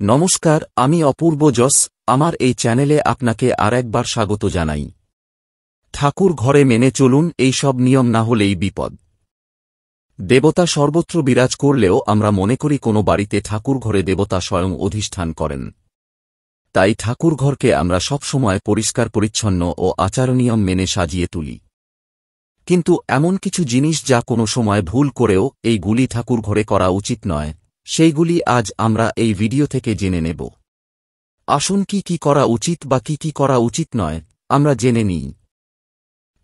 নমস্কার, আমি অপূর্ব জস। আমার এই চ্যানেলে আপনাকে আরেকবার স্বাগত জানাই। ঠাকুর ঘরে মেনে চলুন, এই সব নিয়ম না হলেই বিপদ। দেবতা সর্বত্র বিরাজ করলেও আমরা মনে করি কোনো বাড়িতে ঠাকুর ঘরে দেবতা স্বয়ং অধিষ্ঠান করেন। তাই ঠাকুর ঘরকে আমরা সবসময় পরিষ্কার পরিচ্ছন্ন ও আচারনিয়ম মেনে সাজিয়ে তুলি। কিন্তু এমন কিছু জিনিস যা কোনো সময় ভুল করেও এইগুলি ঠাকুর ঘরে করা উচিত নয়, সেইগুলি আজ আমরা এই ভিডিও থেকে জেনে নেব। আসুন কি করা উচিত বা কি করা উচিত নয় আমরা জেনে নিই।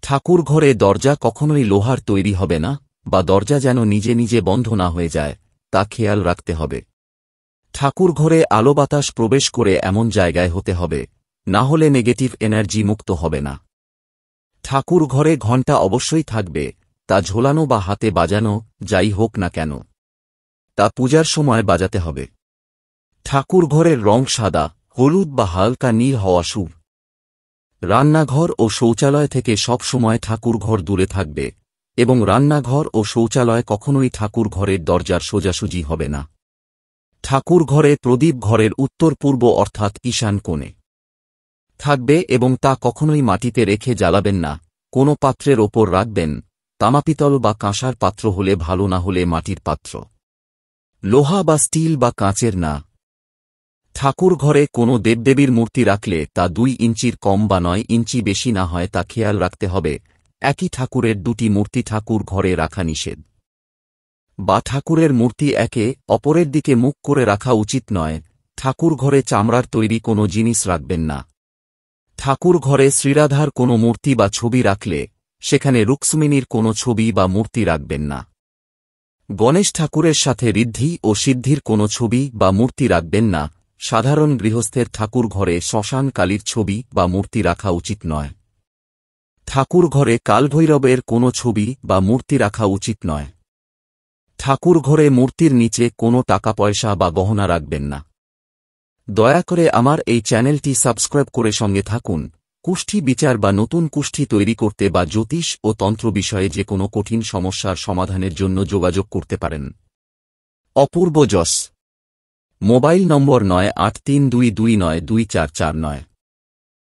ঠাকুর ঘরে দরজা কখনোই লোহার তৈরি হবে না, বা দরজা যেন নিজে নিজে বন্ধ না হয়ে যায়, তা খেয়াল রাখতে হবে। ঠাকুর ঘরে আলো বাতাস প্রবেশ করে এমন জায়গায় হতে হবে, না হলে নেগেটিভ এনার্জি মুক্ত হবে না। ঠাকুর ঘরে ঘণ্টা অবশ্যই থাকবে, তা ঝোলানো বা হাতে বাজানো যাই হোক না কেন, তা পূজার সময় বাজাতে হবে। ঠাকুর ঘরের রং সাদা, হলুদ বা হালকা নীল হওয়া শুভ। রান্নাঘর ও শৌচালয় থেকে সব সময় ঠাকুর ঘর দূরে থাকবে, এবং রান্নাঘর ও শৌচালয় কখনোই ঠাকুর ঘরের দরজার সোজাসুজি হবে না। ঠাকুর ঘরে প্রদীপ ঘরের উত্তর পূর্ব অর্থাৎ ঈশান কোণে থাকবে, এবং তা কখনোই মাটিতে রেখে জ্বালাবেন না। কোনো পাত্রের ওপর রাখবেন, তামাপিতল বা কাঁসার পাত্র হলে ভালো, না হলে মাটির পাত্র, লোহা বা স্টিল বা কাঁচের না। ঠাকুর ঘরে কোনো দেবদেবীর মূর্তি রাখলে তা 2 ইঞ্চির কম বা 9 ইঞ্চি বেশি না হয়, তা খেয়াল রাখতে হবে। একই ঠাকুরের 2টি মূর্তি ঠাকুর ঘরে রাখা নিষেধ, বা ঠাকুরের মূর্তি একে অপরের দিকে মুখ করে রাখা উচিত নয়। ঠাকুর ঘরে চামড়ার তৈরি কোনো জিনিস রাখবেন না। ঠাকুর ঘরে শ্রীরাধার কোনো মূর্তি বা ছবি রাখলে সেখানে রুক্মিণীর কোনো ছবি বা মূর্তি রাখবেন না। গণেশ ঠাকুরের সাথে ঋদ্ধি ও সিদ্ধির কোনো ছবি বা মূর্তি রাখবেন না। সাধারণ গৃহস্থের ঠাকুর ঘরে শ্মশান কালীর ছবি বা মূর্তি রাখা উচিত নয়। ঠাকুর ঘরে কালভৈরবের কোনো ছবি বা মূর্তি রাখা উচিত নয়। ঠাকুর ঘরে মূর্তির নিচে কোনো টাকা পয়সা বা গহনা রাখবেন না। দয়া করে আমার এই চ্যানেলটি সাবস্ক্রাইব করে সঙ্গে থাকুন। কুষ্ঠি বিচার বা নতুন কুষ্ঠি তৈরি করতে বা জ্যোতিষ ও তন্ত্র বিষয়ে যে কোনো কঠিন সমস্যার সমাধানের জন্য যোগাযোগ করতে পারেন। অপূর্ব জস। মোবাইল নম্বর 9832292449।